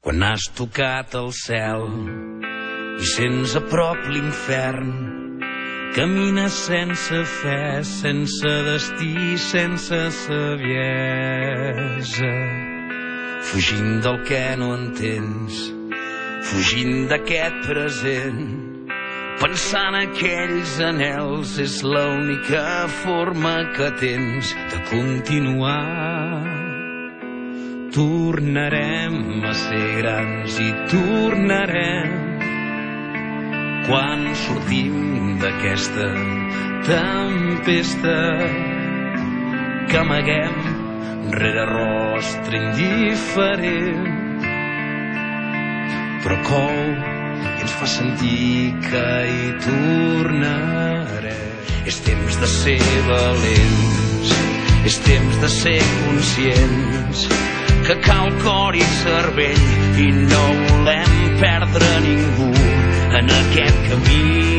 Quan has tocat el cel i sents a prop l'infern, camines sense fe, sense destí, sense saviesa, fugint del que no entens, fugint d'aquest present, pensant aquells anhels és l'única forma que tens de continuar. Tornarem a ser grans i tornarem quan sortim d'aquesta tempesta que amaguem rere rostre indiferent, però cou i ens fa sentir que hi tornarem. És temps de ser valents, és temps de ser conscients que cal cor i cervell i no volem perdre ningú en aquest camí.